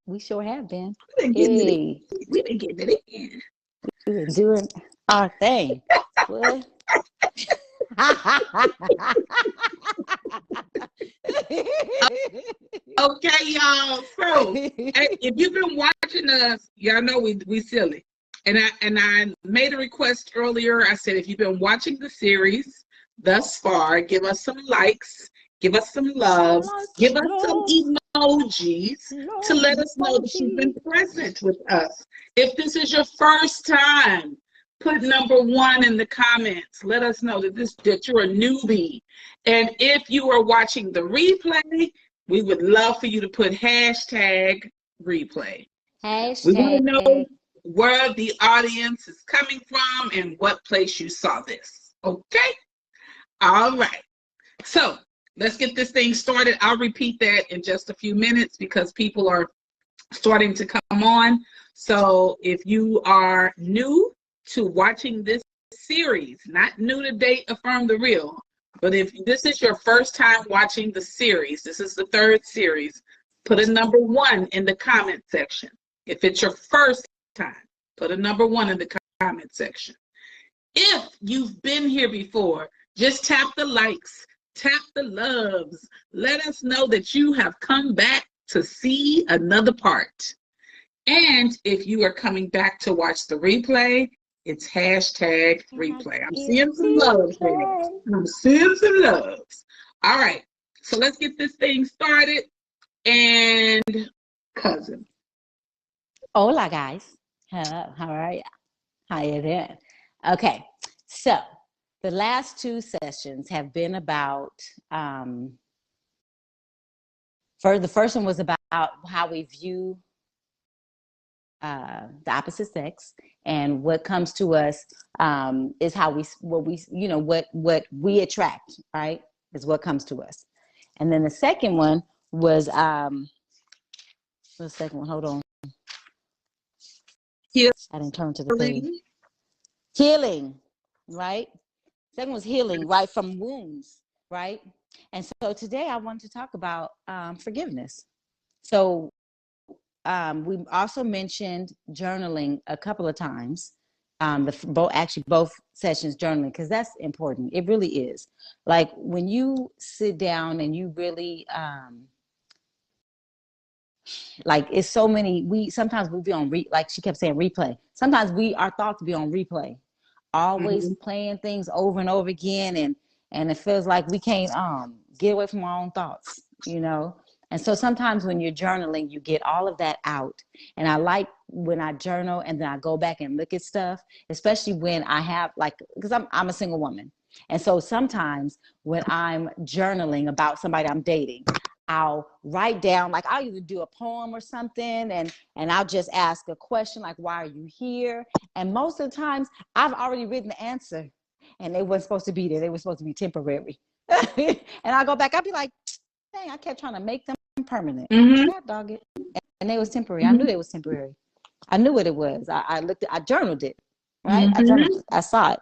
We sure have been. We've been getting it Hey, in. We've been getting it in. we've been doing our thing. What? Okay, y'all. So, if you've been watching us, y'all know we silly. And I made a request earlier. I said if you've been watching the series thus far, give us some likes, give us some loves, Likes, give us some love, emojis to love let us know that you've been emoji. present with us. If this is your first time, put number 1 in the comments. Let us know that you're a newbie. And if you are watching the replay, we would love for you to put hashtag replay. We want to know Hashtag. where the audience is coming from and what place you saw this. Okay? All right. So let's get this thing started. I'll repeat that in just a few minutes because people are starting to come on. So if you are new to watching this series, not new to Date Affirm the Real, but if this is your first time watching the series, this is the 3rd series, put a number 1 in the comment section. If it's your first time, put a number 1 in the comment section. If you've been here before, just tap the likes, tap the loves. Let us know that you have come back to see another part. And if you are coming back to watch the replay, it's hashtag replay. I'm seeing some loves there. I'm seeing some loves. All right. So let's get this thing started. And cousin. Hola, guys. How are you? How you doing? Okay, so the last 2 sessions have been about. The first one was about how we view the opposite sex, and what comes to us is how what we attract, right? Is what comes to us. And then the second one was the second one. Hold on, I didn't turn to the page. Healing. Healing, right? Second was healing, right, from wounds, right? And so today I wanted to talk about forgiveness. So we also mentioned journaling a couple of times. Both sessions journaling, because that's important. It really is. Like when you sit down and you really like, it's so many. We sometimes we'll be on like she kept saying replay. Sometimes our thoughts be on replay, always Mm-hmm. playing things over and over again, and it feels like we can't get away from our own thoughts, you know. And so sometimes when you're journaling, you get all of that out. And I like when I journal and then I go back and look at stuff, especially when I have, like, because I'm a single woman. And so sometimes when I'm journaling about somebody I'm dating, I'll write down, like I'll either do a poem or something, and I'll just ask a question like, why are you here? And most of the times I've already written the answer, and they weren't supposed to be there. They were supposed to be temporary. And I'll go back, I'll be like, dang, I kept trying to make them permanent. Mm-hmm. God dog it. And they was temporary. I Mm-hmm. knew they was temporary. I knew what it was. I journaled it, right? I Mm-hmm. journaled it. I saw it.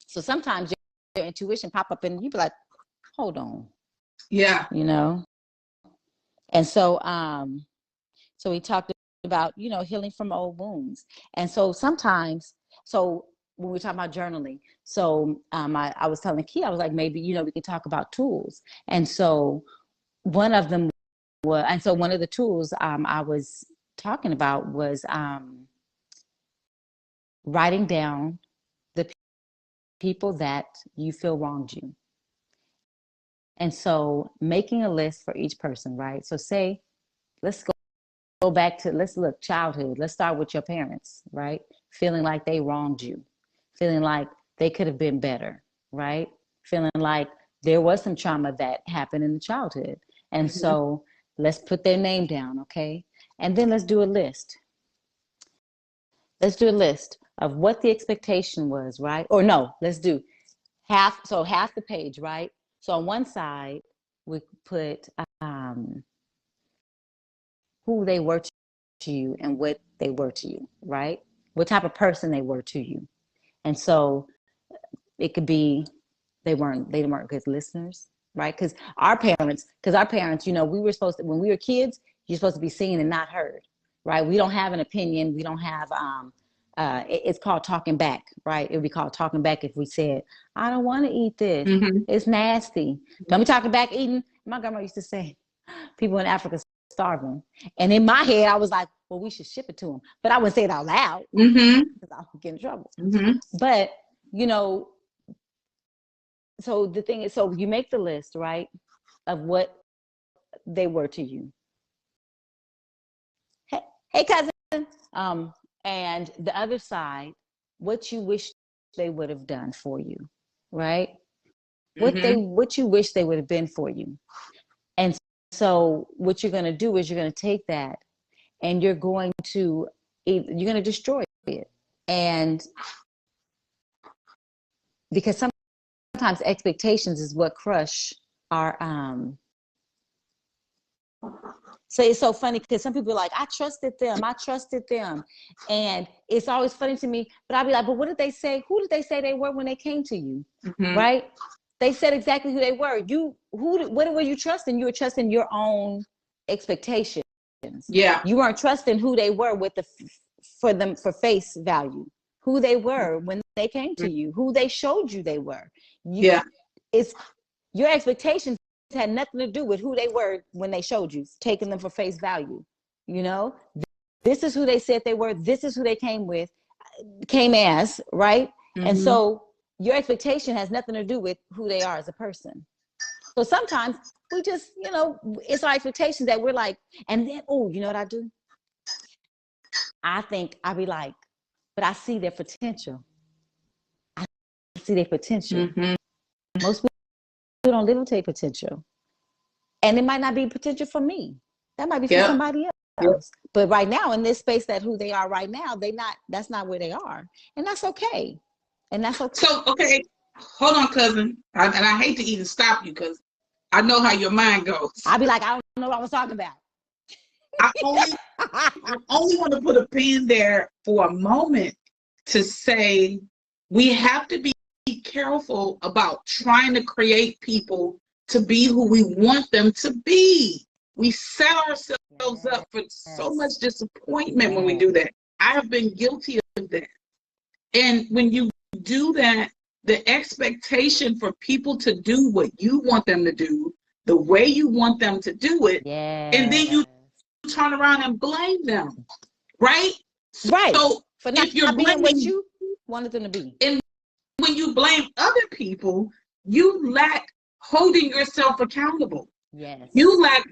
So sometimes your intuition pop up and you be like, hold on, Yeah. you know? And so we talked about, healing from old wounds. And so sometimes, so when we talk about journaling, so I was telling Key, I was like, maybe, we can talk about tools. And so one of them was, and so one of the tools I was talking about was writing down the people that you feel wronged you. And so making a list for each person, right? So say, let's go back to, let's look, childhood. Let's start with your parents, right? Feeling like they wronged you, feeling like they could have been better, right? Feeling like there was some trauma that happened in the childhood. And Mm-hmm. so let's put their name down, okay? And then let's do a list. Let's do a list of what the expectation was, right? Or no, let's do half the page, right? So on one side, we put who they were to you and what they were to you, right? What type of person they were to you. And so it could be they weren't good listeners, right? Because our parents, we were supposed to, when we were kids, you're supposed to be seen and not heard. right? We don't have an opinion. We don't have, it's called talking back, right? It would be called talking back if we said, I don't want to eat this. Mm-hmm. It's nasty. Don't be talking back eating. My grandma used to say, people in Africa starving. And in my head, I was like, well, we should ship it to them. But I wouldn't say it out loud Mm-hmm. because I would get in trouble. Mm-hmm. But, you know, so the thing is, so you make the list, right, of what they were to you. Hey, cousin. And the other side, what you wish they would have done for you, right? What you wish they would have been for you. And so what you're going to do is you're going to take that and you're going to destroy it. And because sometimes expectations is what crush our so it's so funny because some people are like, I trusted them. And it's always funny to me, but I'll be like, but what did they say? Who did they say they were when they came to you? Mm-hmm. Right? They said exactly who they were. What were you trusting? You were trusting your own expectations. Yeah. You weren't trusting who they were for face value, who they were when they came to you, who they showed you they were. It's your expectations had nothing to do with who they were when they showed you, taking them for face value. You know, this is who they said they were. This is who they came as, right? Mm-hmm. And so your expectation has nothing to do with who they are as a person. So sometimes we just, it's our expectation that we're like, and then, you know what I do? I think I'll be like, but I see their potential. I see their potential. Mm-hmm. Most people don't live up to their potential. And it might not be potential for me. That might be for somebody else. Yep. But right now, in this space, that who they are right now, that's not where they are. And that's okay. So, okay, hold on, cousin. And I hate to even stop you because I know how your mind goes. I'll be like, I don't know what I was talking about. I only want to put a pin there for a moment to say we have to be careful about trying to create people to be who we want them to be. We set ourselves up for so much disappointment when we do that. I have been guilty of that. And when you do that, the expectation for people to do what you want them to do, the way you want them to do it, and then you turn around and blame them, right? Right. So for not, if you're being what you wanted them to be. And when you blame other people, you lack holding yourself accountable. Yes. You lack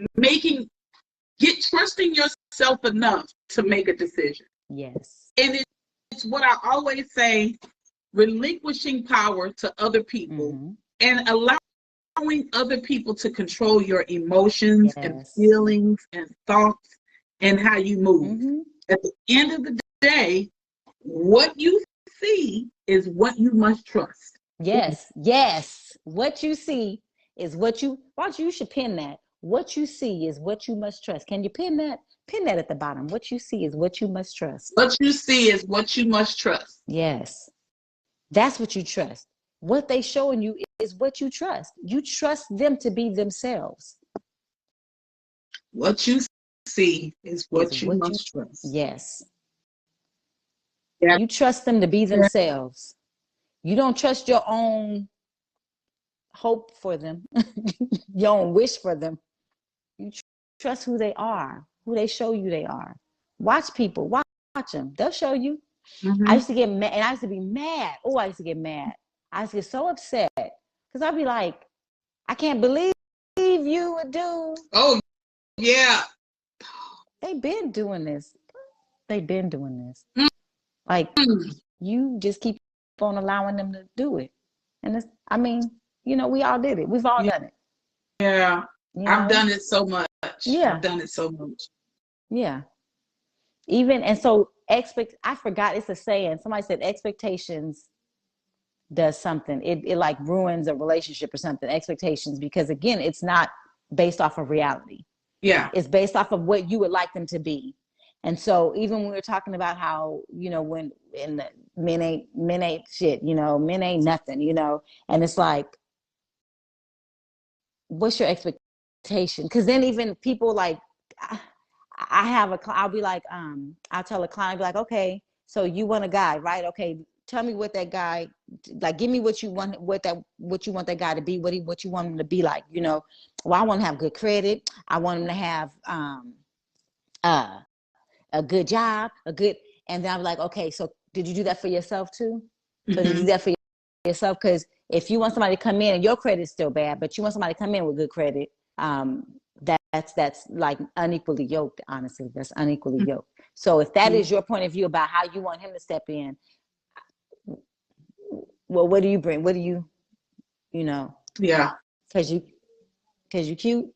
trusting yourself enough to make a decision. Yes. And it's what I always say, relinquishing power to other people and allowing other people to control your emotions and feelings and thoughts and how you move. At the end of the day, what you see is what you must trust. Yes. What you see is what you should pin that. What you see is what you must trust. Can you pin that? Pin that at the bottom. What you see is what you must trust. What you see is what you must trust. Yes. That's what you trust. What they showing you is what you trust. You trust them to be themselves. What you see is what you must trust. Yes. Yeah. You trust them to be themselves. You don't trust your own hope for them, your own wish for them. You trust who they are, who they show you they are. Watch people, watch them. They'll show you. I used to get mad, and I used to be mad. I used to get mad. I used to get so upset because I'd be like, I can't believe you would do. Oh, yeah. They've been doing this. Like, you just keep on allowing them to do it. And we all did it. We've all done it. Yeah. I've done it so much. Yeah. I've done it so much. Yeah. I forgot, it's a saying. Somebody said expectations does something. It like ruins a relationship or something, expectations, because again, it's not based off of reality. Yeah. It's based off of what you would like them to be. And so even when we're talking about how, when men ain't shit, men ain't nothing, and it's like, what's your expectation? Because then even people like, I have I'll be like, I'll tell a client, I'll be like, okay, so you want a guy, right? Okay, tell me what that guy, like, give me what you want, what you want that guy to be, what you want him to be like, you know. Well, I want him to have good credit. I want him to have a good job, and then I'm like, okay, so did you do that for yourself too? So did you do that for yourself? Because if you want somebody to come in and your credit is still bad, but you want somebody to come in with good credit, that's like unequally yoked. Honestly, that's unequally yoked. So if that is your point of view about how you want him to step in, well, what do you bring? What do you know? Yeah. Because you cute.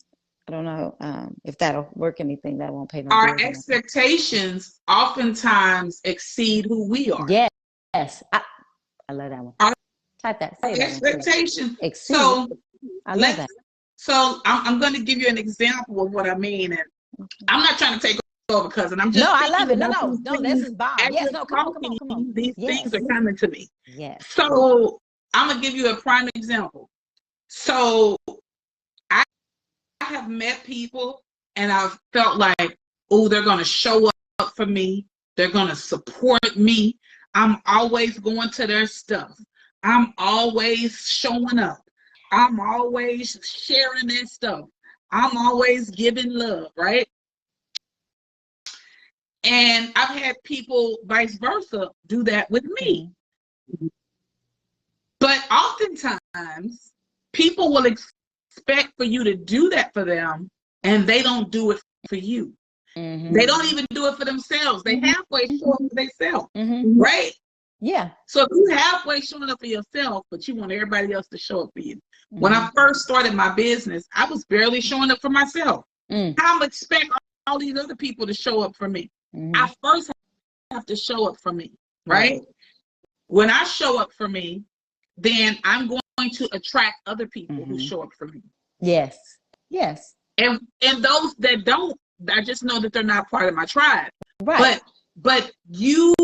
I don't know if that'll work anything. That won't pay no Our bills. expectations oftentimes exceed who we are. Yes. I love that one. Type that. Say expectation. That so I love that. So I'm going to give you an example of what I mean, and I'm not trying to take over, because I'm just I love it. No, this is bomb. Yes, no, come on. These things are coming to me. Yes. So I'm gonna give you a prime example. So I have met people, and I've felt like, oh, they're gonna show up for me. They're gonna support me. I'm always going to their stuff. I'm always showing up. I'm always sharing their stuff. I'm always giving love, right? And I've had people vice versa do that with me. But oftentimes, people will expect for you to do that for them, and they don't do it for you. They don't even do it for themselves. They halfway show up for themselves, right? Yeah. So if you halfway showing up for yourself, but you want everybody else to show up for you. When I first started my business, I was barely showing up for myself. How I expect all these other people to show up for me? I first have to show up for me, right? When I show up for me, then I'm going to attract other people who show up for me. Yes. And those that don't, I just know that they're not part of my tribe. Right. But you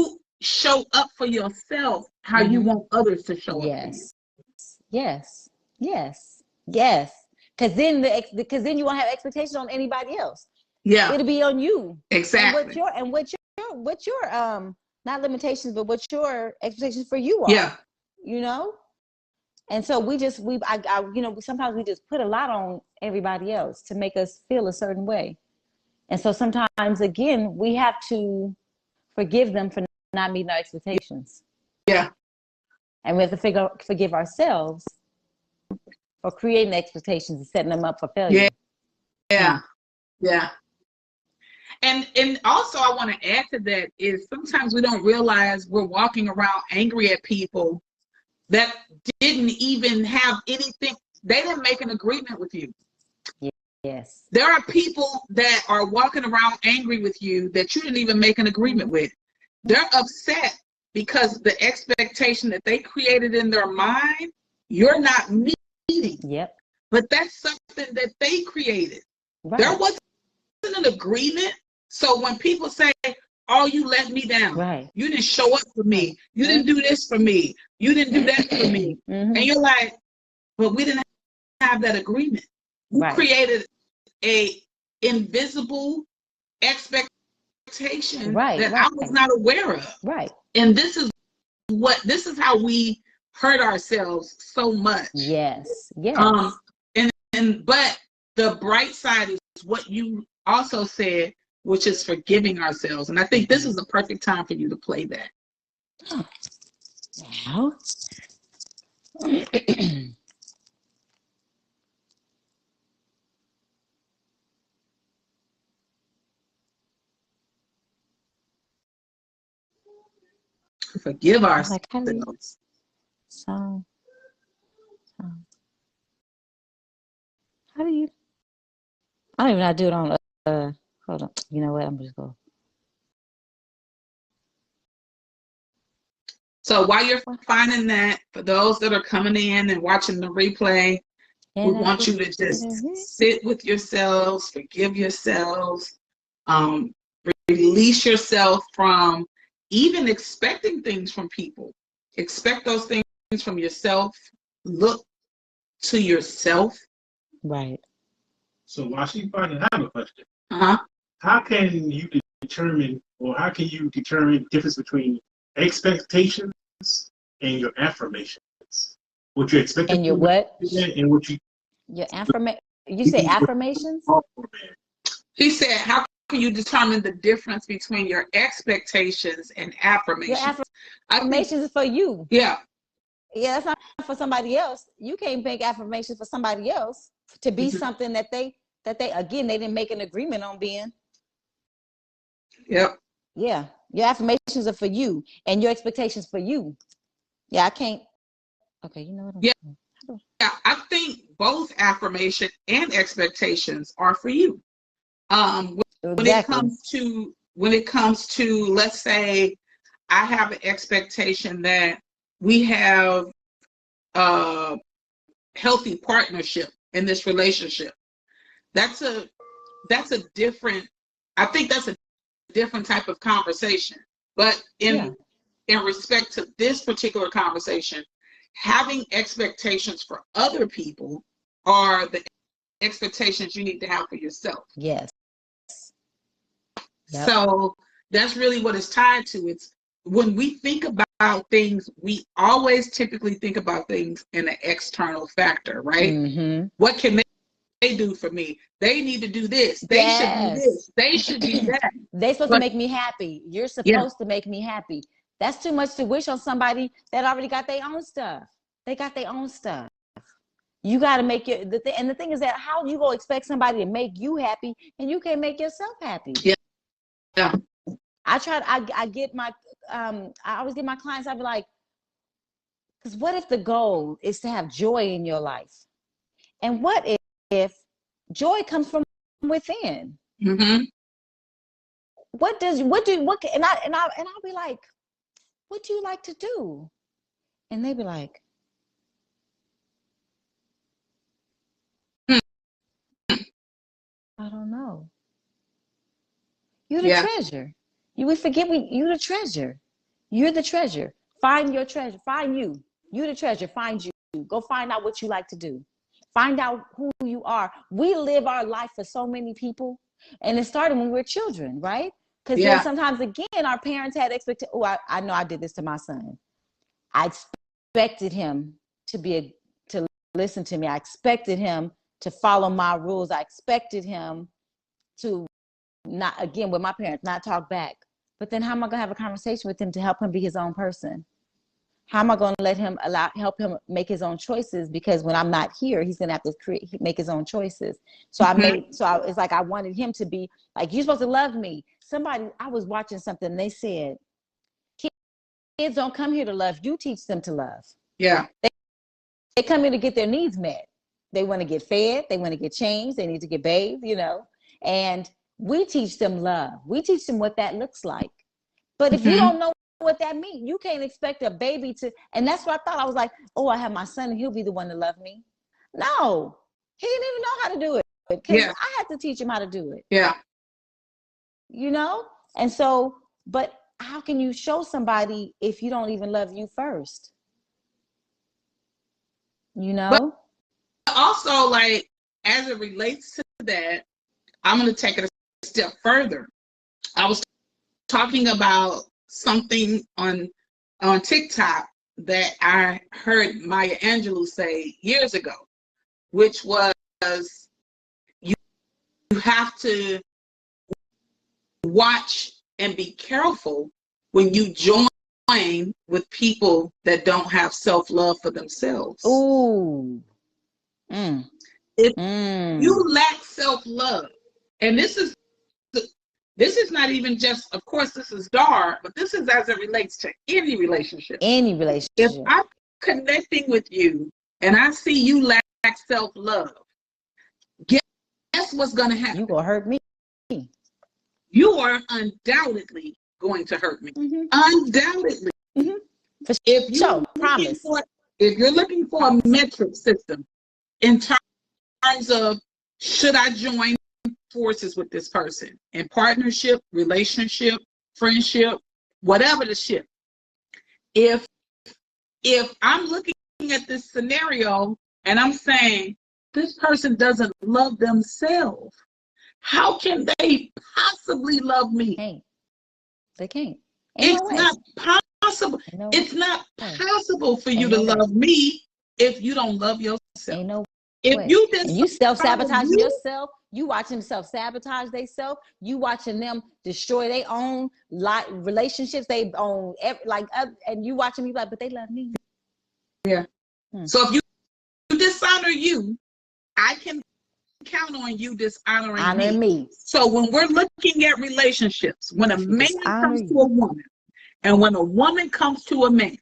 show up for yourself how you want others to show up for you. Yes. Because then you won't have expectations on anybody else. Yeah. It'll be on you. Exactly. And what your not limitations, but what your expectations for you are. Yeah. You know? And so sometimes we just put a lot on everybody else to make us feel a certain way. And so sometimes, again, we have to forgive them for not meeting our expectations. Yeah. And we have to forgive ourselves for creating expectations and setting them up for failure. Yeah. And also, I want to add to that is sometimes we don't realize we're walking around angry at people that didn't even have anything. They didn't make an agreement with you. Yes. There are people that are walking around angry with you that you didn't even make an agreement with. They're upset because the expectation that they created in their mind, you're not meeting. Yep. But that's something that they created. Right. There wasn't an agreement. So when people say, oh, you let me down. Right. You didn't show up for me. You didn't do this for me. You didn't do that for me. And you're like, but we didn't have that agreement. We created a invisible expectation that I was not aware of. Right. And this is how we hurt ourselves so much. Yes. But the bright side is what you also said, which is forgiving ourselves. And I think this is the perfect time for you to play that. Now. Forgive ourselves. So how do you? I don't even know how to do it on. Hold on. You know what? I'm just going. So while you're finding that, for those that are coming in and watching the replay, we want you to just sit with yourselves, forgive yourselves, release yourself from even expecting things from people. Expect those things from yourself. Look to yourself. Right. So while she's finding, I have a question. how can you determine, or how can you determine the difference between expectations and your affirmations? What you expect And your what? and what you Your affirmation. You say affirmations? He said, how can you determine the difference between your expectations and affirmations? Your affirmations is for you. Yeah. Yeah, that's not for somebody else. You can't make affirmations for somebody else to be something that they again, they didn't make an agreement on being. Yep. Yeah. Your affirmations are for you and your expectations for you. Yeah, I can't. Okay, you know what? Yeah, I think both affirmation and expectations are for you. When it comes to, let's say I have an expectation that we have a healthy partnership in this relationship. That's a different, I think that's a different type of conversation. But in respect to this particular conversation, having expectations for other people are the expectations you need to have for yourself. Yes. Yep. So that's really what it's tied to. It's when we think about things, we always typically think about things in an external factor, right? Mm-hmm. What can they do for me? They need to do this. They should do this. They should do that. They're supposed to make me happy. You're supposed to make me happy. That's too much to wish on somebody that already got their own stuff. They got their own stuff. You got to make and the thing is that how you go expect somebody to make you happy and you can't make yourself happy? Yeah. Yeah. I get my I always get my clients, I'd be like, because what if the goal is to have joy in your life? And what if joy comes from within? Mm-hmm. And I'll be like, what do you like to do? And they be like, I don't know. You're the treasure. We forget you're the treasure. You're the treasure. Find your treasure. Find you. You're the treasure. Find you. Go find out what you like to do. Find out who you are. We live our life for so many people. And it started when we were children, right? Because then sometimes, again, our parents had expectations. Oh, I know I did this to my son. I expected him to listen to me. I expected him to follow my rules. I expected him to not, again, with my parents, not talk back. But then how am I going to have a conversation with him to help him be his own person? How am I going to let him help him make his own choices? Because when I'm not here, he's going to have to make his own choices. So it's like I wanted him to be like, you're supposed to love me. I was watching something and they said, kids don't come here to love. You teach them to love. Yeah. They come here to get their needs met. They want to get fed. They want to get changed. They need to get bathed, and we teach them love. We teach them what that looks like. But if you don't know what that means, you can't expect a baby to, and that's what I thought. I was like, oh, I have my son and he'll be the one to love me. No, he didn't even know how to do it because I had to teach him how to do it. Yeah. And so, but how can you show somebody if you don't even love you first? But also, like, as it relates to that, I'm going to take it a step further. I was talking about something on TikTok that I heard Maya Angelou say years ago, which was you have to watch and be careful when you join with people that don't have self-love for themselves. Ooh. If you lack self-love, and this is not even just, of course, this is dark, but this is as it relates to any relationship. Any relationship. If I'm connecting with you and I see you lack self-love, guess what's going to happen? You're going to hurt me. You are undoubtedly going to hurt me. Mm-hmm. Undoubtedly. Mm-hmm. If you're looking for a metric system in terms of should I join forces with this person in partnership, relationship, friendship, whatever the ship. If I'm looking at this scenario and I'm saying this person doesn't love themselves, How can they possibly love me? They can't. Ain't It's no way. not possible. No It's not way. possible for you Ain't to no way. love me if you don't love yourself. Ain't no If way. you And you self-sabotaging you, yourself, you watching them self-sabotage themselves, you watching them destroy their own relationships, they own and you watching me like, but they love me. Yeah. So if you dishonor you, I can count on you dishonoring me. So when we're looking at relationships, when a man comes to a woman and when a woman comes to a man,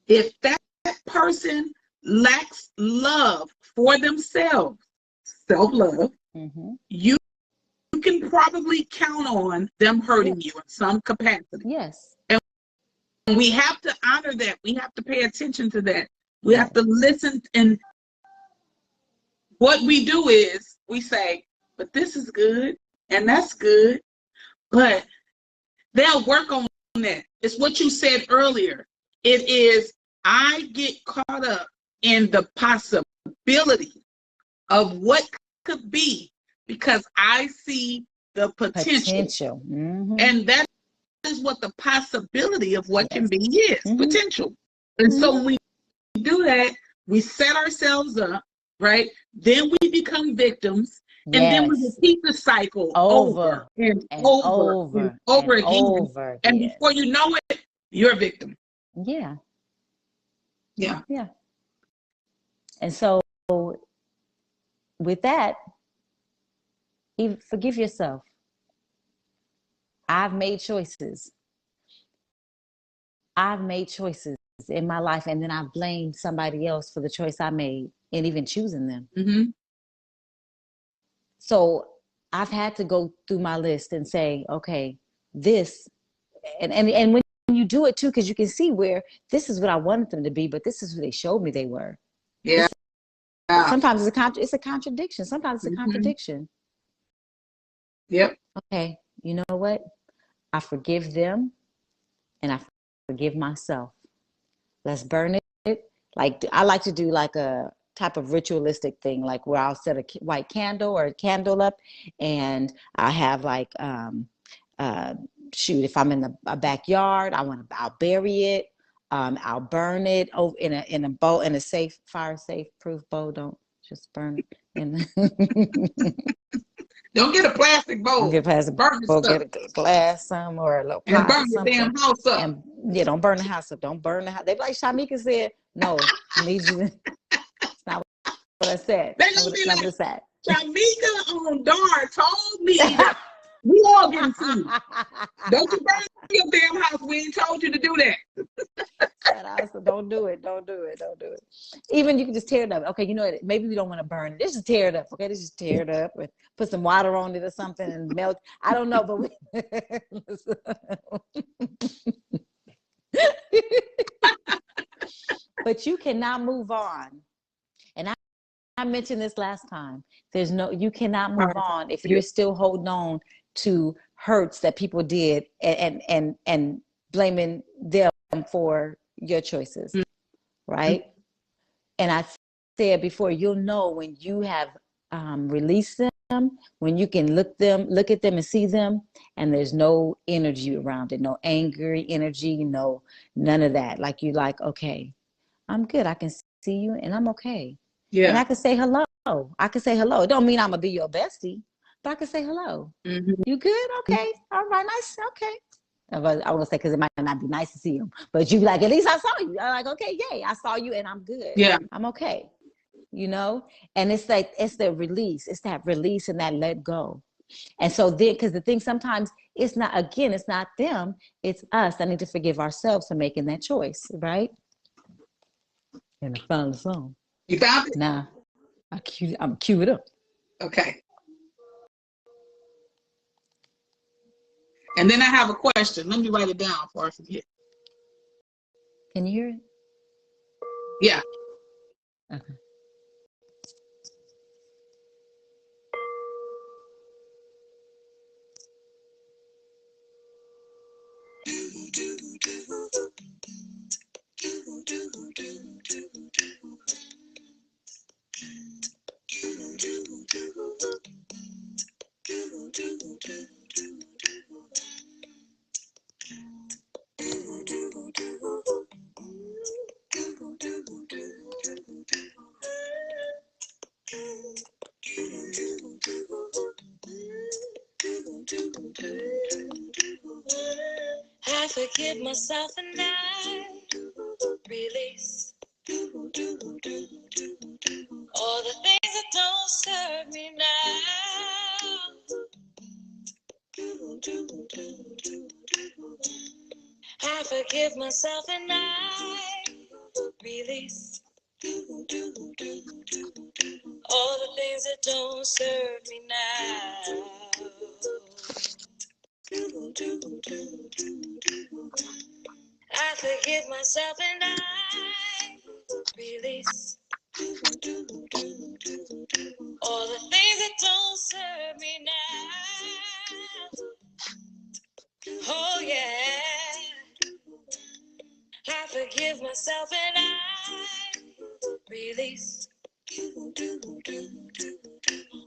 if that person lacks love for themselves, self-love, you can probably count on them hurting you in some capacity. Yes. And we have to honor that. We have to pay attention to that. We have to listen. And what we do is we say, but this is good and that's good, but they'll work on that. It's what you said earlier. It is, I get caught up in the possibility of what could be because I see the potential. And that is what the possibility of what can be is, potential. And so when we do that, we set ourselves up, right? Then we become victims. And then we repeat the cycle over and over again. And before you know it, you're a victim. Yeah. Yeah. Yeah. And so with that, forgive yourself. I've made choices. I've made choices in my life, and then I blamed somebody else for the choice I made and even choosing them. So I've had to go through my list and say, okay, this, and when you do it too, because you can see where this is what I wanted them to be, but this is who they showed me they were. Yeah. Sometimes it's a contradiction. Sometimes it's a contradiction. Yep. Okay, you know what? I forgive them and I forgive myself. Let's burn it. Like I like to do like a type of ritualistic thing, like where I'll set a white candle or a candle up, and I have like shoot, if I'm in a backyard, I'll bury it. I'll burn it over in a bowl, in a fire safe proof bowl. Don't just burn it in. Don't get a plastic bowl. Don't get a plastic bowl. Get a glass or a little pot. And burn your damn house up. And don't burn the house up. Don't burn the house. They like Shamika said, no, I need you. It's not what I said. That's not what I said. Shamika on Dar told me that we all getting sued. Don't you burn your damn house. We ain't told you to do that. Don't do it. Don't do it. Don't do it. Even you can just tear it up. Okay, you know what? Maybe we don't want to burn it. Just tear it up. Okay, just tear it up and put some water on it or something and melt. I don't know, but you cannot move on. And I mentioned this last time. You cannot move on if you're still holding on to hurts that people did and blaming them for your choices, right? And I said before, you'll know when you have released them, when you can look at them and see them, and there's no energy around it, no angry energy, none of that. Like okay, I'm good. I can see you, and I'm okay. Yeah. And I can say hello. It don't mean I'm gonna be your bestie, but I can say hello. You good? Okay. All right. Nice. Okay. I want to say because it might not be nice to see him, but you like, at least I saw you. I'm like, okay, yay, I saw you and I'm good. Yeah, I'm okay. And it's like, it's the release. It's that release and that let go. And so then, because the thing sometimes it's not them, it's us that need to forgive ourselves for making that choice, right? And I found the song. You found it? Nah, I'm cue it up. Okay. And then I have a question. Let me write it down before I forget. Can you hear it? Yeah. Okay. I forgive myself and I release all the things that don't serve me now. I forgive myself and I release all the things that don't serve me now. I forgive myself and I release all the things that don't serve me now. Oh yeah. I forgive myself and I release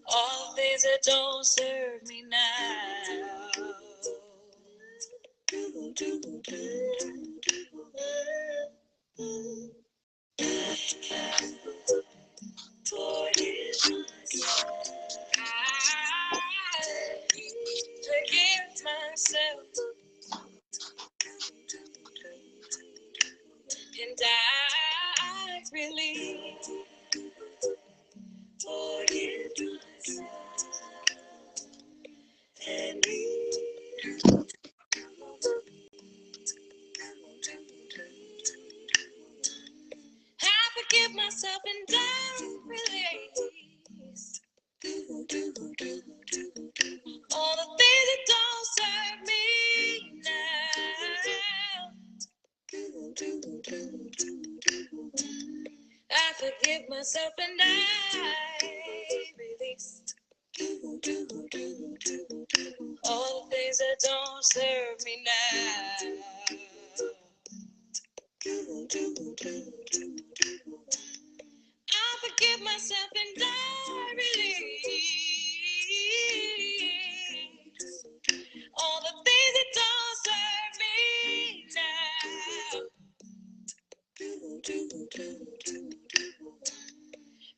all the things that don't serve me now. Forgive myself and I release. Forgive myself and I forgive myself and I release all the things that don't serve me now. I forgive myself and I release all the things that don't serve me now. I forgive myself and I release all the things that don't serve me now.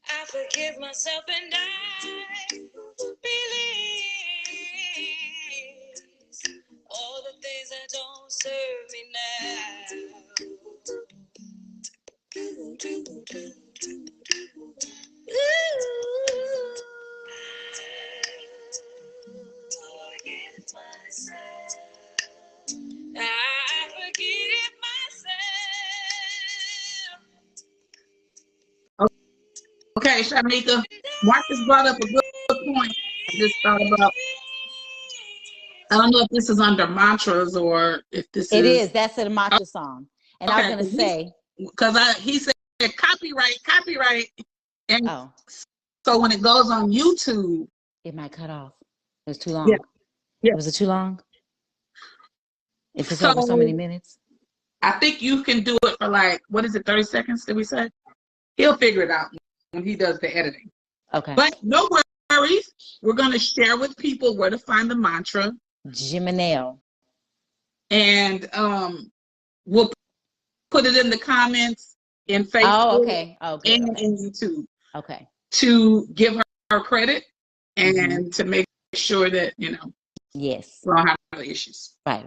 I forgive myself and I release all the things that don't serve me now. Forgive myself. I forgive myself. Okay, Shamika, Marcus brought up a good point. I just thought about, I don't know if this is under mantras or if this It is. is. That's a mantra song. And I was Okay, going to say. because he said copyright. And Oh, so when it goes on YouTube, it might cut off. It was too long. Yeah. Was it too long? If it's So over so many minutes? I think you can do it for like, what is it, 30 seconds, did we say? He'll figure it out when he does the editing. Okay. But no worries. We're going to share with people where to find the mantra. Jimineo. And we'll put it in the comments in Facebook okay. and in YouTube. Okay. To give her credit and to make sure that, yes, we don't have other issues. Right.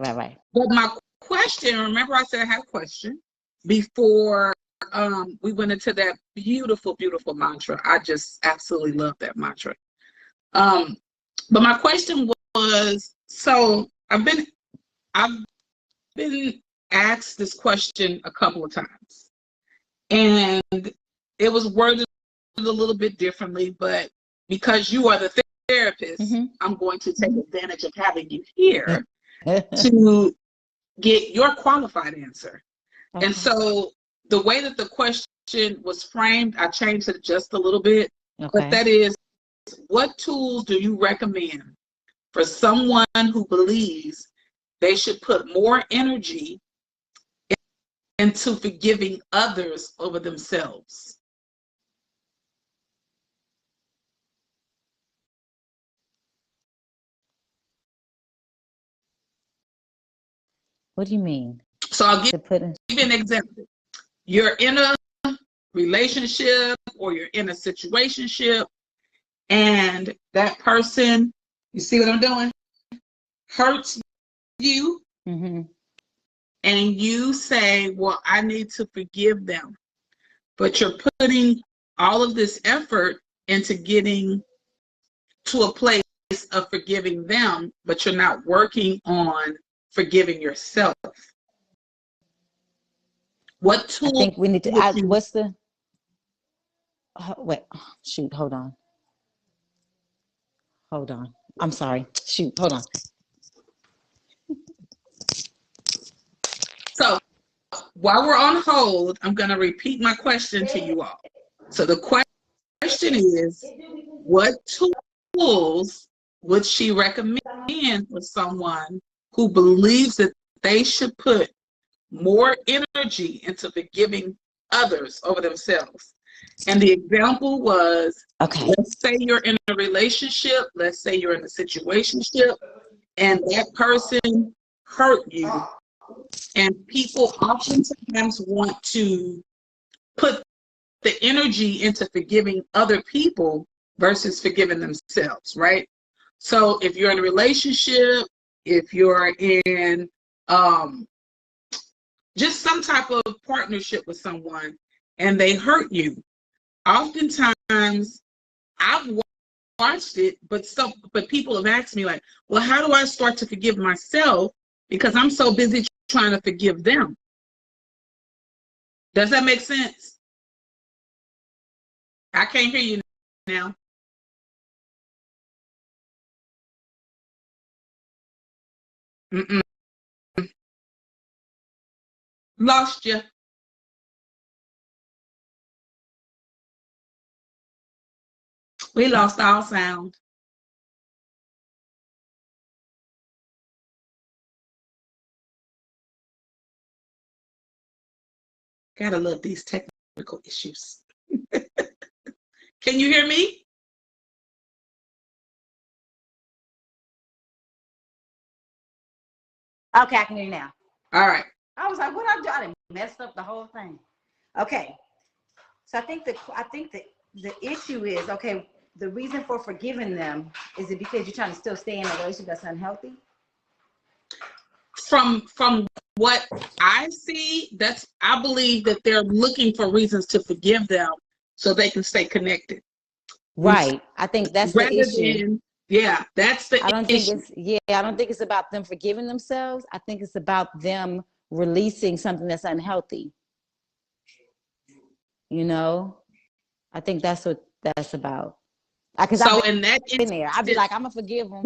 But my question, remember I said I had a question before we went into that beautiful, beautiful mantra. I just absolutely love that mantra. But my question was, so I've been asked this question a couple of times, and it was worded a little bit differently, but because you are the therapist, I'm going to take advantage of having you here to get your qualified answer. Okay. And so the way that the question was framed, I changed it just a little bit. Okay. But that is, what tools do you recommend for someone who believes they should put more energy into forgiving others over themselves? What do you mean? So I'll give To put in. you an example. You're in a relationship or you're in a situationship, and that person, you see what I'm doing, hurts you, Mm-hmm. and you say, well, I need to forgive them. But you're putting all of this effort into getting to a place of forgiving them, but you're not working on forgiving yourself. What I tool think we need to. would you What's the? Wait. Shoot. Hold on. Hold on. I'm sorry. Shoot. Hold on. So while we're on hold, I'm going to repeat my question to you all. So the question is, what tools would she recommend for someone who believes that they should put more energy into forgiving others over themselves? And the example was, Okay. let's say you're in a relationship, let's say you're in a situationship, and that person hurt you. And people oftentimes want to put the energy into forgiving other people versus forgiving themselves, right? So if you're in a relationship, if you're in just some type of partnership with someone and they hurt you, oftentimes I've watched it, but people have asked me like, well, how do I start to forgive myself? Because I'm so busy trying to forgive them. Does that make sense? I can't hear you now. Mm-mm. Lost you. We lost all sound. Gotta love these technical issues. Can you hear me? Okay, I can hear you now. All right. I was like, what I do? I messed up the whole thing. Okay. So I think the issue is, okay, the reason for forgiving them, is it because you're trying to still stay in a relationship that's unhealthy? From what I see, I believe that they're looking for reasons to forgive them so they can stay connected. Right. I think that's the issue. That's the issue. I don't think it's about them forgiving themselves. I think it's about them releasing something that's unhealthy. You know, I think that's what that's about. So in that instance, I'd be like, I'm gonna forgive them.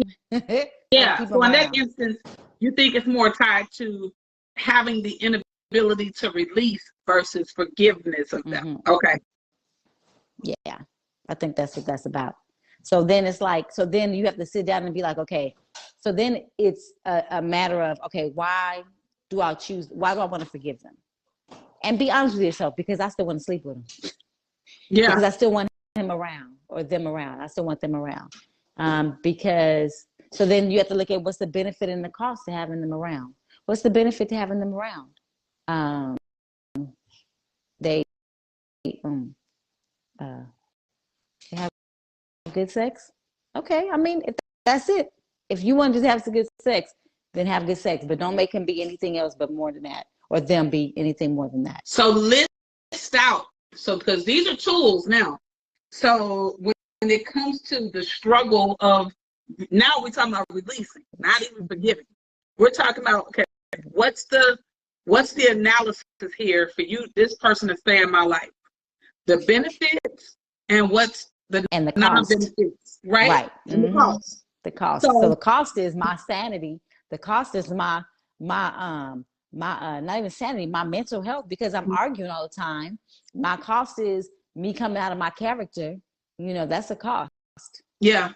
Yeah. So in that instance, you think it's more tied to having the inability to release versus forgiveness of them. Mm-hmm. Okay. Yeah, I think that's what that's about. So then it's like, so then you have to sit down and be like, okay, so then it's a matter of, okay, why do I want to forgive them? And be honest with yourself, because I still want to sleep with them. Yeah. Because I still want him around or them around. I still want them around. Because, so then you have to look at what's the benefit and the cost to having them around. What's the benefit to having them around? They have good sex. Okay, I mean, if that's it. If you want to just have some good sex, then have good sex, but don't make him be anything else but more than that, or them be anything more than that. So list out. So because these are tools now. So when it comes to the struggle of, now we're talking about releasing, not even forgiving. We're talking about, okay, what's the analysis here for you, this person to stay in my life? The benefits and what's the non-benefits, right? Right. And the cost. The cost. So the cost is my sanity. The cost is my not even sanity, my mental health, because I'm arguing all the time. My cost is me coming out of my character. You know, that's a cost. Yeah.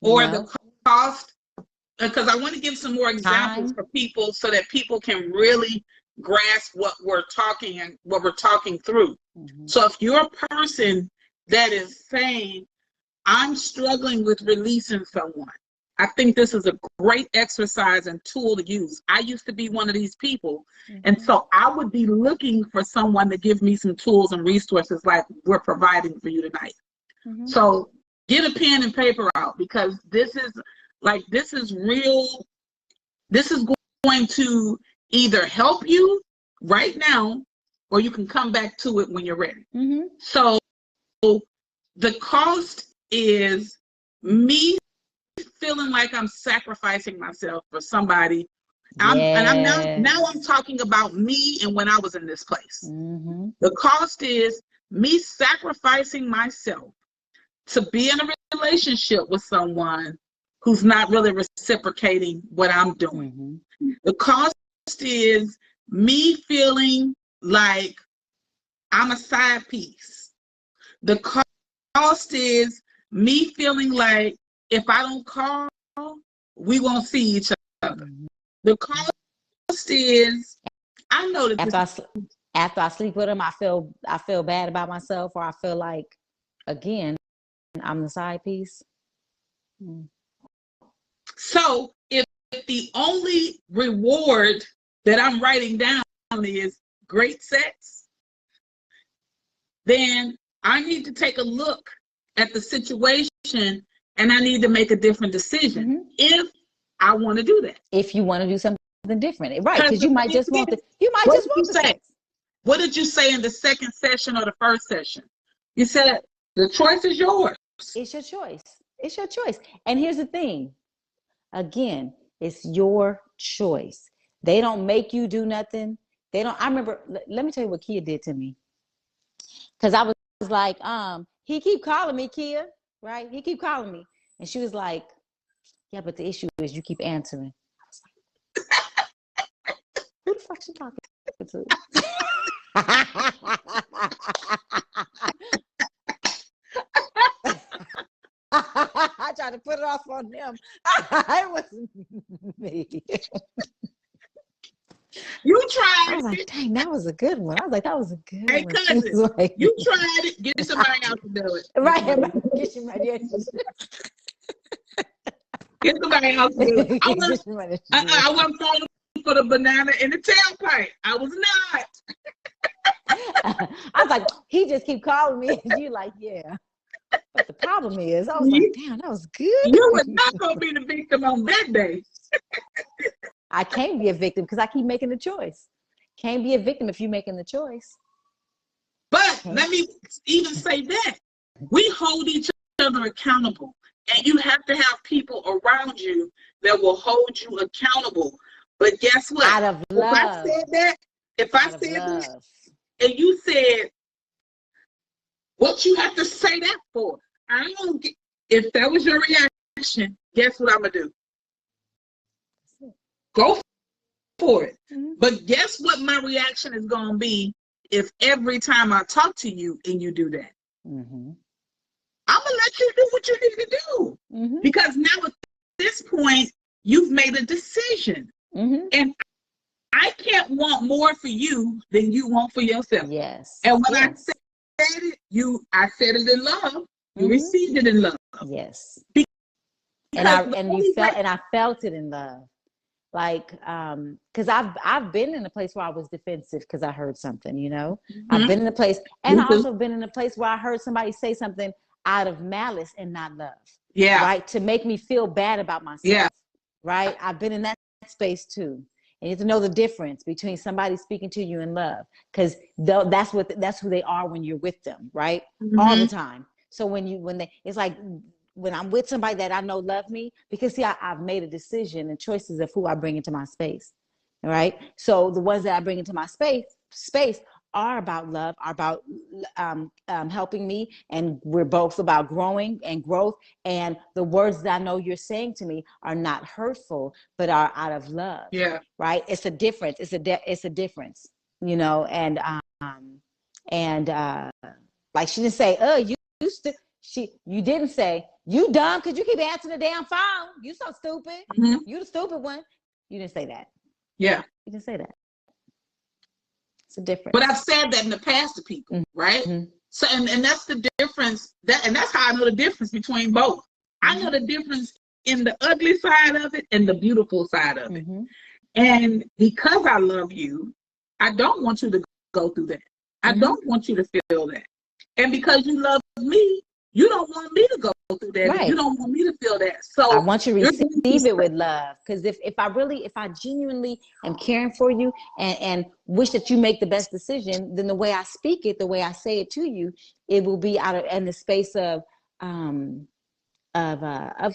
Or the cost, because I want to give some more examples for people so that people can really grasp what we're talking through. Mm-hmm. So if you're a person that is saying, I'm struggling with releasing someone, I think this is a great exercise and tool to use. I used to be one of these people. And so I would be looking for someone to give me some tools and resources like we're providing for you tonight. So get a pen and paper out, because this is real. This is going to either help you right now, or you can come back to it when you're ready. So the cost is me feeling like I'm sacrificing myself for somebody. And I'm now I'm talking about me and when I was in this place. The cost is me sacrificing myself to be in a relationship with someone who's not really reciprocating what I'm doing. The cost is me feeling like I'm a side piece. The cost is me feeling like if I don't call, we won't see each other. The cost is, I know that after I sleep with him, I feel bad about myself, or I feel like, again, I'm the side piece. So if the only reward that I'm writing down is great sex, then I need to take a look at the situation, and I need to make a different decision if I want to do that. If you want to do something different, right? Because you might just want the sex. What did you say in the second session or the first session? You said the choice is yours. It's your choice. It's your choice. And here's the thing. Again, it's your choice. They don't make you do nothing. They don't. I remember. Let me tell you what Kia did to me. Because I was like, he keep calling me, Kia, right? He keep calling me, and she was like, yeah, but the issue is you keep answering. I was like, who the fuck she talking to? I tried to put it off on them. It wasn't me. You tried. I was like, dang, that was a good one. I was like, that was a good one. Hey, cousin, like, you tried it. Get somebody else to do it. Right. Get somebody else. Get somebody else to do it. I wasn't falling for the banana in the tailpipe. I was not. I was like, he just keep calling me. And you like, yeah. But the problem is, I was like, damn, that was good. You were not going to be the victim on that day. I can't be a victim because I keep making the choice. Can't be a victim if you're making the choice. But let me even say that. We hold each other accountable. And you have to have people around you that will hold you accountable. But guess what? Out of love. If I said that, and you said, what you have to say that for? I don't get, if that was your reaction, guess what I'm going to do? Go for it. But guess what my reaction is going to be if every time I talk to you and you do that? I'm going to let you do what you need to do. Because now at this point, you've made a decision. And I can't want more for you than you want for yourself. Yes. And when I said it, I said it in love. You received it in love. Yes. And I felt it in love. Like, because I've been in a place where I was defensive because I heard something, you know. I've been in a place, and I also been in a place where I heard somebody say something out of malice and not love. Yeah. Right. To make me feel bad about myself. Yeah. Right. I've been in that space too. And you have to know the difference between somebody speaking to you in love, because that's who they are when you're with them, right? All the time. So it's like when I'm with somebody that I know love me, because see, I've made a decision and choices of who I bring into my space, right? So the ones that I bring into my space are about love, are about helping me, and we're both about growing and growth. And the words that I know you're saying to me are not hurtful, but are out of love. Yeah. Right. It's a difference. It's a difference, you know. And like she didn't say, you didn't say you dumb because you keep answering the damn phone. You so stupid. You the stupid one. You didn't say that. Yeah. You didn't say that. It's a difference. But I've said that in the past to people, right? So, and that's the difference. And that's how I know the difference between both. I know the difference in the ugly side of it and the beautiful side of it. Mm-hmm. And because I love you, I don't want you to go through that. I Mm-hmm. don't want you to feel that. And because you love me, you don't want me to go through that. Right. You don't want me to feel that. So I want you to you're receive going to it with love. Because if I genuinely am caring for you and wish that you make the best decision, then the way I speak it, the way I say it to you, it will be out of in the space of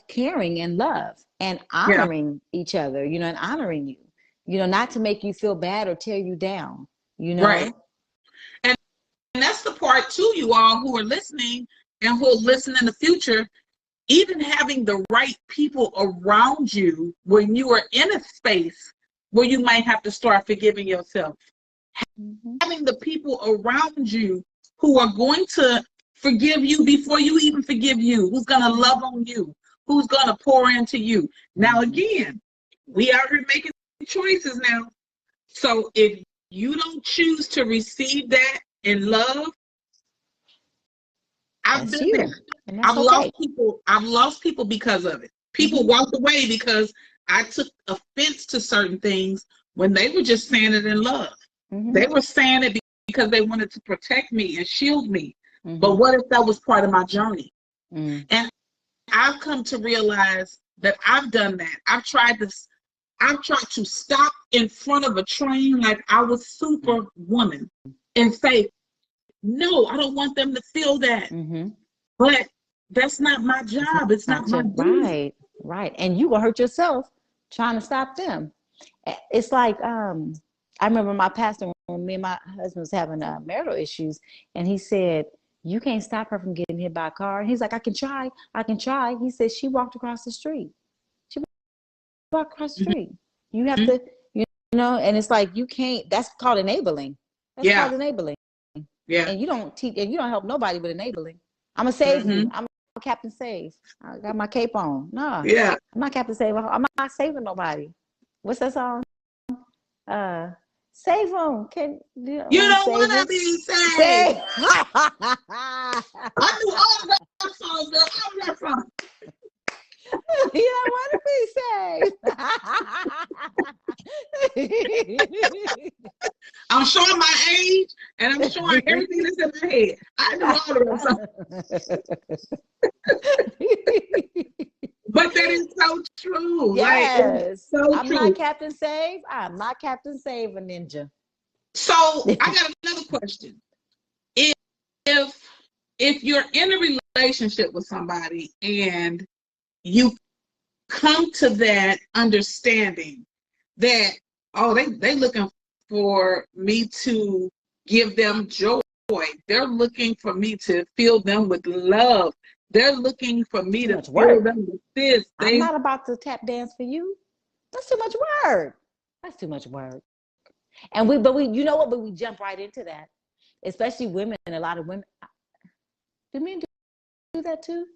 caring and love and yeah, honoring each other, you know, and honoring you, you know, not to make you feel bad or tear you down, you right. know. And that's the part too, you all who are listening and who will listen in the future. Even having the right people around you when you are in a space where you might have to start forgiving yourself. Mm-hmm. Having the people around you who are going to forgive you before you even forgive you, who's going to love on you, who's going to pour into you. Now, again, we are here making choices now. So if you don't choose to receive that in love, I've That's been you, there. and that's okay. I've lost people because of it. People walked away because I took offense to certain things when they were just saying it in love. Mm-hmm. They were saying it because they wanted to protect me and shield me. Mm-hmm. But what if that was part of my journey? Mm-hmm. And I've come to realize that I've done that. I've tried to stop in front of a train like I was Superwoman and say, no, I don't want them to feel that. Mm-hmm. But that's not my job. It's not my duty. Right. And you will hurt yourself trying to stop them. It's like, I remember my pastor, when me and my husband was having marital issues, and he said, you can't stop her from getting hit by a car. And he's like, I can try. He said, she walked across the street. You have to, you know, and it's like, you can't, that's called enabling. Called enabling. Yeah. And you don't teach, and you don't help nobody with enabling. I'm gonna save you. I'm a Captain Save. I got my cape on. No, Yeah. I'm not Captain Save. I'm not saving nobody. What's that song? Save them. You don't want to be saved. I knew all the rap songs, girl. All the rap songs. You don't want to be saved. I'm showing my age, and I'm showing everything that's in my head. I know all the rap songs. But that is so true. Yes. Like, so I'm true. not Captain Save. I'm not Captain Save, a ninja. So I got another question. If you're in a relationship with somebody and you come to that understanding that, oh, they looking for me to give them joy. They're looking for me to fill them with love. They're looking for me to fill them with this. I'm not about to tap dance for you. That's too much work. And we you know what? But we jump right into that, especially women. A lot of women. Do men do that too?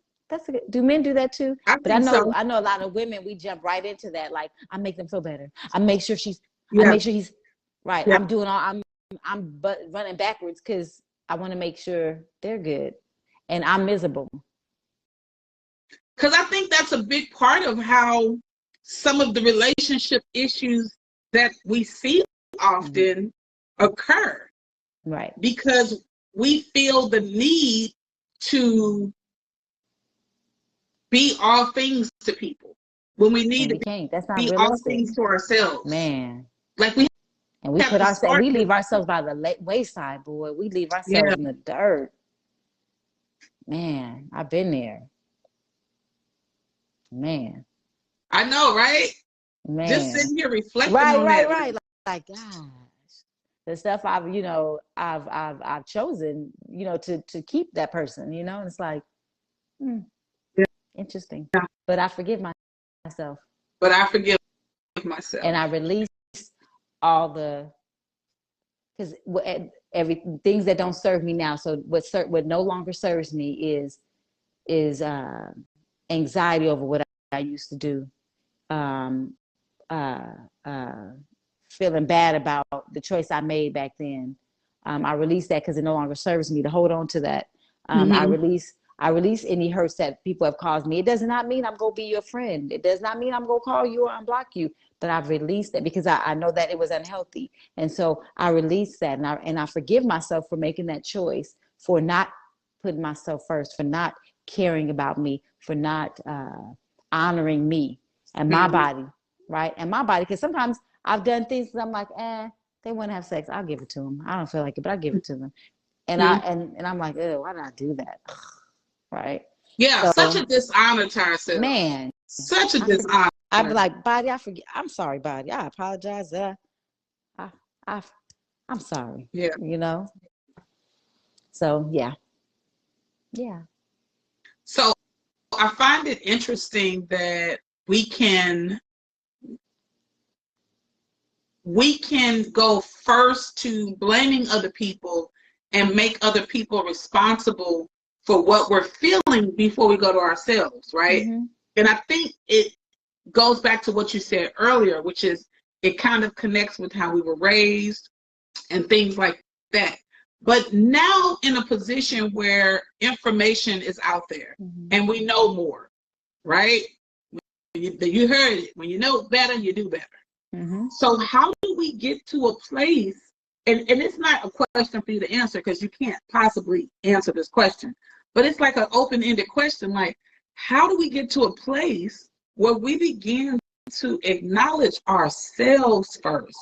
Do men do that too? But I know a lot of women. We jump right into that. Like, I make them feel better. I make sure he's right. Yeah. I'm doing all. I'm running backwards because I want to make sure they're good, and I'm miserable. Because I think that's a big part of how some of the relationship issues that we see often occur. Right. Because we feel the need to be all things to people when we need to be all things to ourselves. Man. Like we leave ourselves by the wayside, boy. We leave ourselves in the dirt. Man, I've been there. Man. I know, right? Man. Just sitting here reflecting on that. Right. Like, gosh. The stuff I've chosen, to keep that person, and it's like, interesting. Yeah. But I forgive myself. And I release all because things that don't serve me now. So what no longer serves me is anxiety over what I used to do, feeling bad about the choice I made back then. I release that because it no longer serves me to hold on to that. I I release any hurts that people have caused me. It does not mean I'm going to be your friend. It does not mean I'm going to call you or unblock you, but I've released it because I know that it was unhealthy. And so I release that, and I forgive myself for making that choice, for not putting myself first, for not caring about me, for not honoring me and my body, right? And my body, because sometimes I've done things that I'm like, they want to have sex. I'll give it to them. I don't feel like it, but I give it to them. And I'm like, why did I do that? Right? Yeah, so, such a dishonor to ourselves. Man. Such a dishonor. I'd be like, body, I forget. I'm sorry, body. I apologize. I'm sorry. Yeah. You know? So, yeah. Yeah. So I find it interesting that we can go first to blaming other people and make other people responsible for what we're feeling before we go to ourselves, right? Mm-hmm. And I think it goes back to what you said earlier, which is it kind of connects with how we were raised and things like that. But now in a position where information is out there and we know more, right? You heard it. When you know better, you do better. Mm-hmm. So how do we get to a place, and it's not a question for you to answer because you can't possibly answer this question, but it's like an open-ended question, like, how do we get to a place where we begin to acknowledge ourselves first,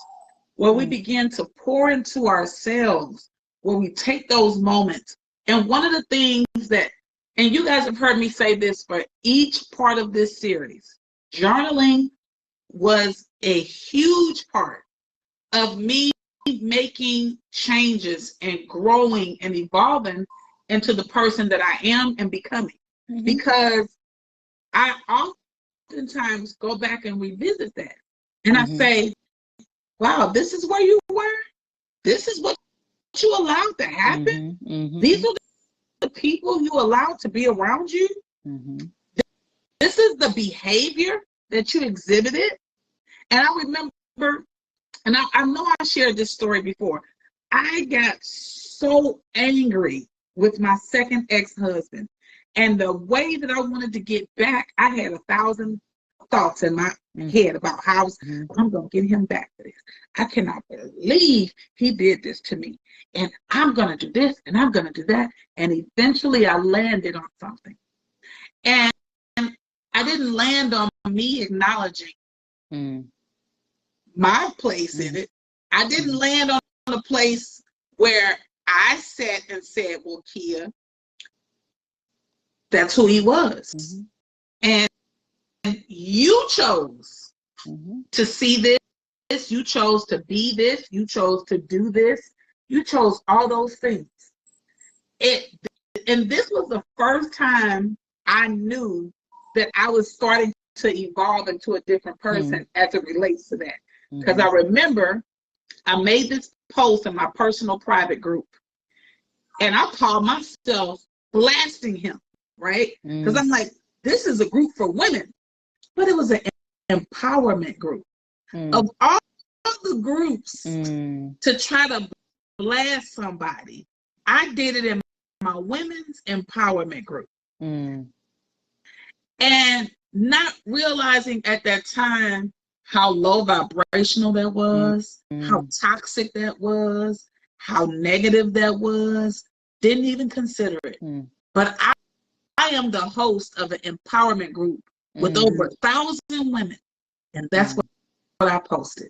where we begin to pour into ourselves, where we take those moments? And one of the things that, and you guys have heard me say this for each part of this series, journaling was a huge part of me making changes and growing and evolving into the person that I am and becoming. Mm-hmm. Because I oftentimes go back and revisit that. And I say, wow, this is where you were. This is what you allowed to happen. These are the people you allowed to be around you. This is the behavior that you exhibited. And I remember, and I know I shared this story before, I got so angry with my second ex-husband. And the way that I wanted to get back, I had 1,000 thoughts in my head about how I'm going to get him back for this. I cannot believe he did this to me. And I'm going to do this, and I'm going to do that. And eventually I landed on something. And I didn't land on me acknowledging my place in it. I didn't land on a place where I sat and said, well, Kia, that's who he was. And you chose to see this. You chose to be this. You chose to do this. You chose all those things. And this was the first time I knew that I was starting to evolve into a different person as it relates to that. Because I remember I made this post in my personal private group, and I called myself blasting him, right? Because I'm like, this is a group for women, but it was an empowerment group. Of all the groups to try to blast somebody, I did it in my women's empowerment group. And not realizing at that time how low vibrational that was, how toxic that was, how negative that was, didn't even consider it. But I am the host of an empowerment group with over 1,000 women, and that's what I posted.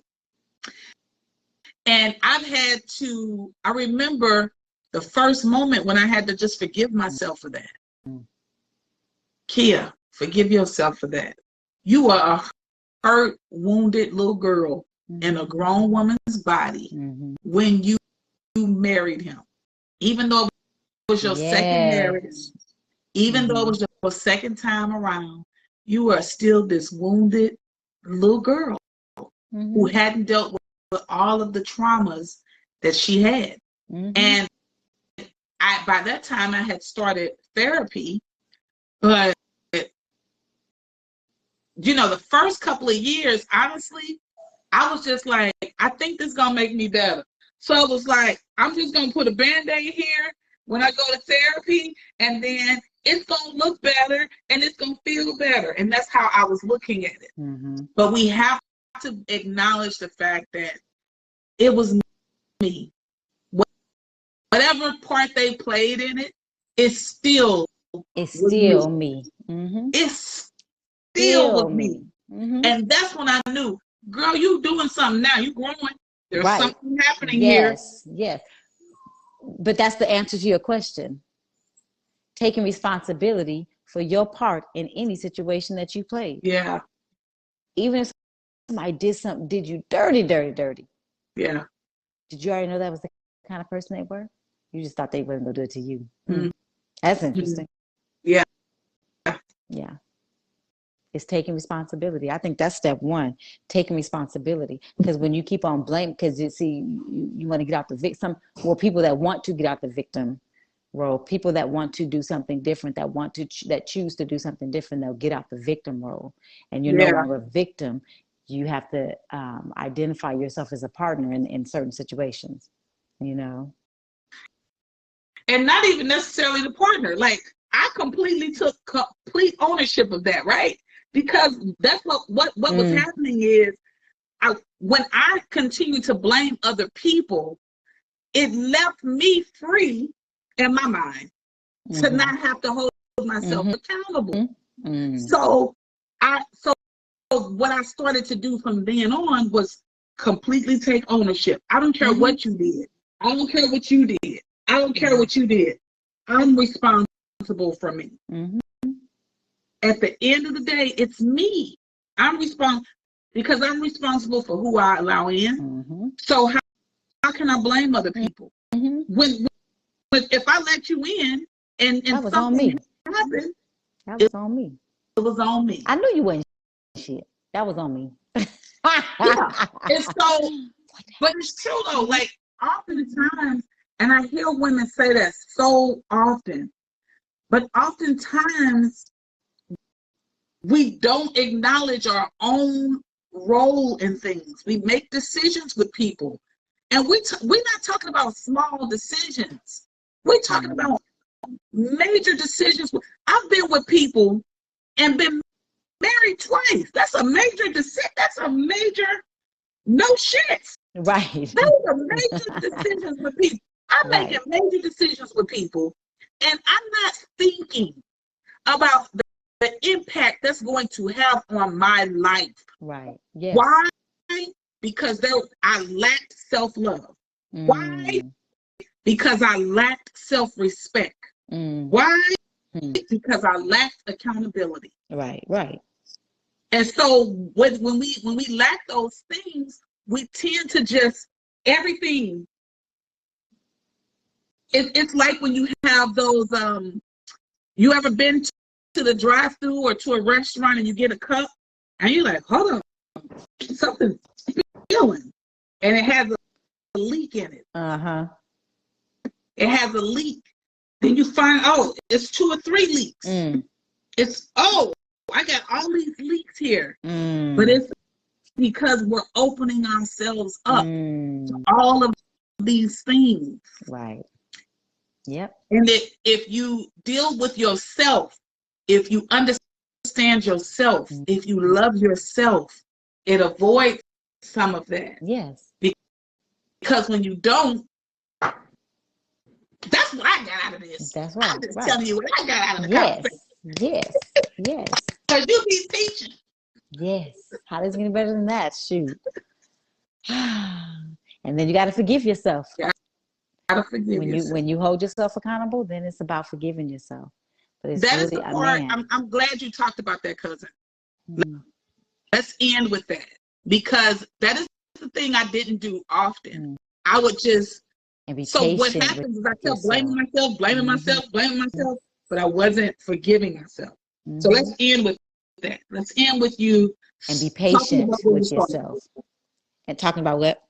And I remember the first moment when I had to just forgive myself for that. Kia, forgive yourself for that. You are a hurt, wounded little girl in a grown woman's body when you married him. Even though it was your second marriage, even though it was your second time around, you are still this wounded little girl who hadn't dealt with all of the traumas that she had. And by that time I had started therapy, but the first couple of years, honestly, I was just like, I think this is going to make me better. So I was like, I'm just going to put a Band-Aid here when I go to therapy, and then it's going to look better and it's going to feel better. And that's how I was looking at it. Mm-hmm. But we have to acknowledge the fact that it was me. Whatever part they played in it, it's still me. Mm-hmm. It's still with me. Mm-hmm. And that's when I knew, girl, you doing something now. You growing. There's Right. something happening here. Yes. But that's the answer to your question. Taking responsibility for your part in any situation that you played. Yeah. Even if somebody did you dirty. Yeah. Did you already know that was the kind of person they were? You just thought they wasn't going to do it to you. Mm-hmm. That's interesting. Yeah. Yeah. It's taking responsibility. I think that's step one, taking responsibility. Because when you keep on blaming, because you see, you want to get out the victim, well, people that want to get out the victim role, people that want to do something different, that choose to do something different, they'll get out the victim role. And you're no longer a victim. You have to identify yourself as a partner in certain situations, you know? And not even necessarily the partner. Like, I completely took complete ownership of that, right? Because that's what was happening is, when I continued to blame other people, it left me free in my mind to not have to hold myself accountable. So what I started to do from then on was completely take ownership. I don't care what you did. I don't care what you did. I don't care what you did. I'm responsible for me. At the end of the day, it's me. I'm responsible because I'm responsible for who I allow in. So how can I blame other people? When if I let you in and that was on me. Happened, that was on me. It was on me. I knew you wasn't shit. That was on me. Yeah. And so, but it's true though. Like, oftentimes, and I hear women say that so often, but oftentimes we don't acknowledge our own role in things. We make decisions with people, and we're not talking about small decisions. We're talking about major decisions. I've been with people and been married twice. That's a major decision. That's a major no shit. Right. Those are major decisions with people. I'm making major decisions with people, and I'm not thinking about the impact that's going to have on my life. Right. Yes. Why? Because I lacked self-love. Why? Because I lacked self-respect. Why? Because I lacked accountability. Right. And so when we lack those things, we tend to just everything. It's like when you have those. You ever been to the drive-thru or to a restaurant and you get a cup and you're like, hold on, something's spilling, and it has a leak in it. It has a leak. Then you find, it's 2 or 3 leaks. It's, I got all these leaks here. But it's because we're opening ourselves up to all of these things. Right. Yep. And if you deal with yourself, if you understand yourself, if you love yourself, it avoids some of that. Yes. Because when you don't, that's what I got out of this. That's right. I'm just telling you what I got out of the conversation. Yes. Because you be teaching. Yes. How does it get better than that? Shoot. And then you got to forgive yourself. Yeah. Gotta forgive yourself. When you hold yourself accountable, then it's about forgiving yourself. But it's that really, is the part. I'm glad you talked about that, cousin. Let's end with that, because that is the thing I didn't do often. I would just what happens is I kept blaming myself, but I wasn't forgiving myself. So let's end with that. Let's end with you and be patient with yourself. And talking about what?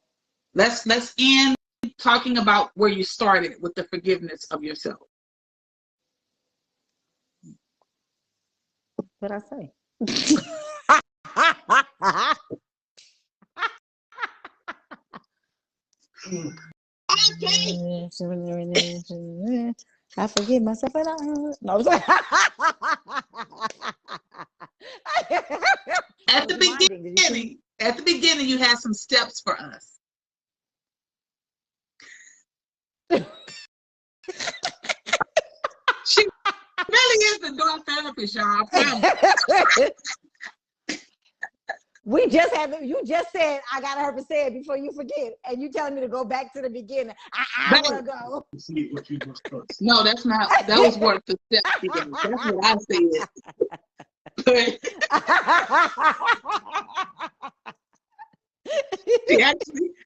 Let's end talking about where you started with the forgiveness of yourself. What'd I say? I forgive myself and I no, I'm sorry. At the beginning, you had some steps for us. She really is the dog therapist, y'all. I promise. We just had you just said I got her to say it before you forget, and you telling me to go back to the beginning. I want to go. See what you must first. No, that's not. That was worth the steps. That's what I said.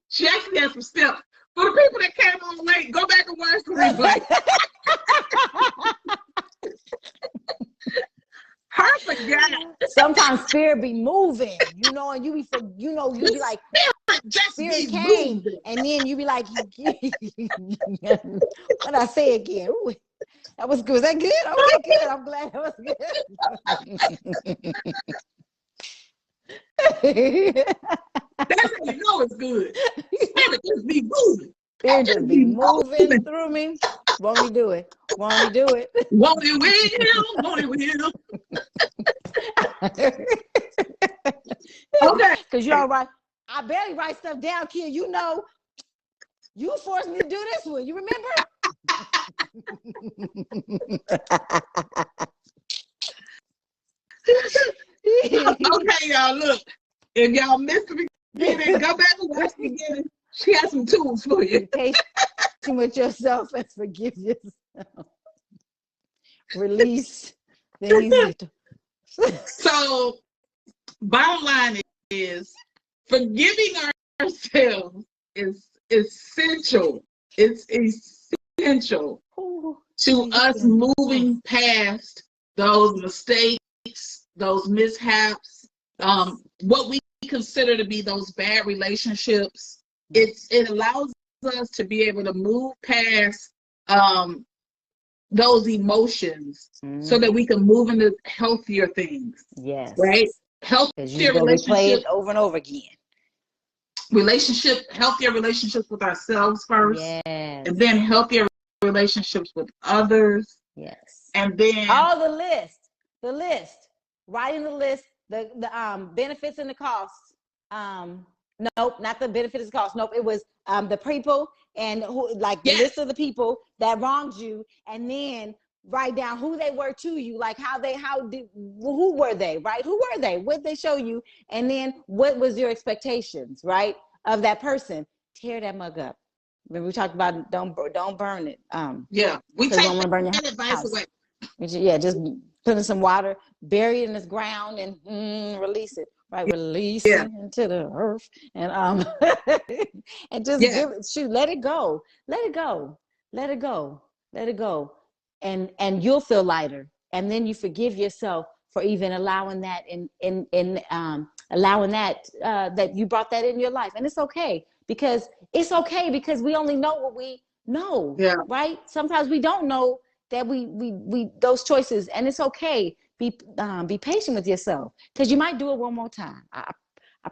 she actually had some steps. For the people that came on late, go back and watch the replay. Her forgot. Sometimes spirit be moving, you know, and you be like, spirit came, and then you be like, what I say again? Ooh, that was good. Was that good? Okay, good. I'm glad that was good. That's how you know it's good. Spirit just be moving. Spirit just be moving through me. Won't he do it? Won't he do it? Won't he will? Won't he will? Okay. Because you all right. I barely write stuff down, kid. You know, you forced me to do this one. You remember? Okay, y'all, look. If y'all missed the beginning, go back and watch the beginning. She has some tools for you. Be patient with yourself and forgive yourself. Release things. So, bottom line is, forgiving ourselves is essential. It's essential to us moving past those mistakes, those mishaps, what we consider to be those bad relationships. It allows us to be able to move past those emotions so that we can move into healthier things. Yes. Right? Healthier relationships over and over again. Healthier relationships with ourselves first. Yes. And then healthier relationships with others. Yes. And then the list. Writing the list, the benefits and the costs. Nope, not the benefits and costs. Nope, it was the people and who, like the list of the people that wronged you, and then write down who they were to you, like who were they, right? Who were they? What did they show you? And then what was your expectations, right, of that person? Tear that mug up. Remember we talked about don't burn it. We take don't burn your advice away. Yeah, just put in some water, bury it in this ground, and release it. Right, release it into the earth, and and just give it. Let it go. Let it go. Let it go. Let it go. And you'll feel lighter. And then you forgive yourself for even allowing that allowing that you brought that in your life. And it's okay because we only know what we know. Yeah. Right? Sometimes we don't know that we those choices, and it's okay. Be patient with yourself, because you might do it one more time. I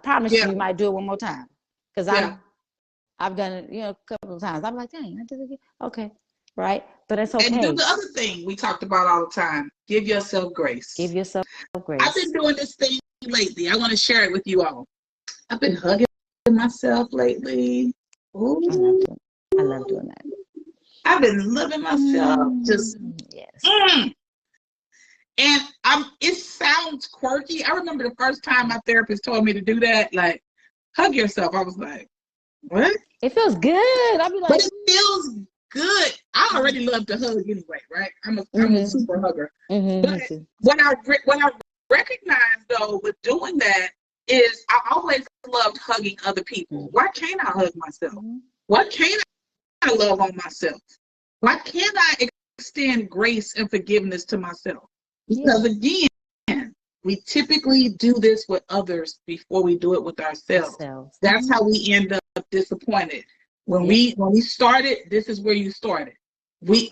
promise you might do it one more time, because I've done it, a couple of times. I'm like, dang, I did it again. Okay, right, but it's okay. And do the other thing we talked about all the time: give yourself grace. Give yourself grace. I've been doing this thing lately. I want to share it with you all. I've been hugging myself lately. Ooh. I love doing that. I've been loving myself. Just And it sounds quirky. I remember the first time my therapist told me to do that, like, hug yourself. I was like, what? It feels good. I'll be like, but it feels good. I already love to hug anyway, right? I'm a super hugger. But what I recognize though with doing that is I always loved hugging other people. Why can't I hug myself? Why can't I love on myself? Why can't I extend grace and forgiveness to myself? Because again, we typically do this with others before we do it with ourselves. That's how we end up disappointed. When we started, this is where you started. We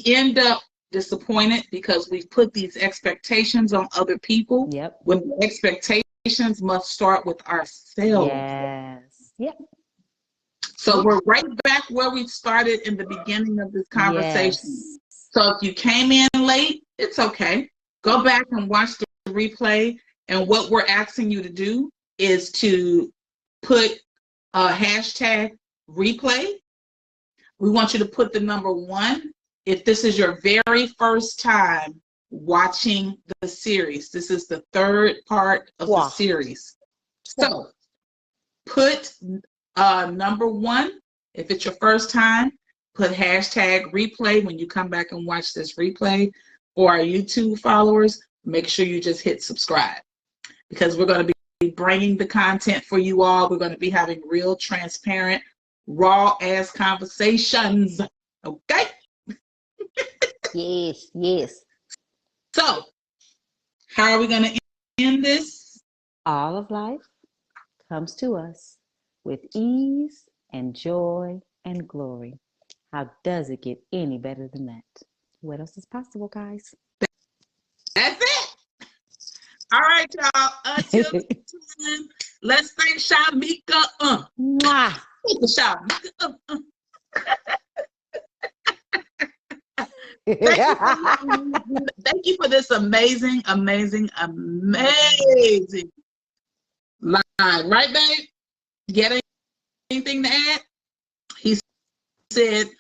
end up disappointed because we've put these expectations on other people. When the expectations must start with ourselves. Yes. Yep. So we're right back where we started in the beginning of this conversation. Yes. So if you came in late, it's okay. Go back and watch the replay. And what we're asking you to do is to put a hashtag replay. We want you to put the number 1 if this is your very first time watching the series. This is the 3rd part of the series. So put number 1 if it's your first time. Put hashtag replay when you come back and watch this replay. For our YouTube followers, make sure you just hit subscribe, because we're going to be bringing the content for you all. We're going to be having real, transparent, raw ass conversations. Okay? Yes, yes. So, how are we going to end this? All of life comes to us with ease and joy and glory. How does it get any better than that? What else is possible, guys? That's it. All right, y'all. Until next time, let's thank Shamika. Mwah. Thank you, Shamika. Thank you for this amazing line. Right, babe? Get anything to add? He said,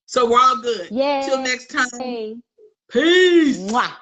so we're all good. Yay. Till next time. Hey. Peace. Mwah.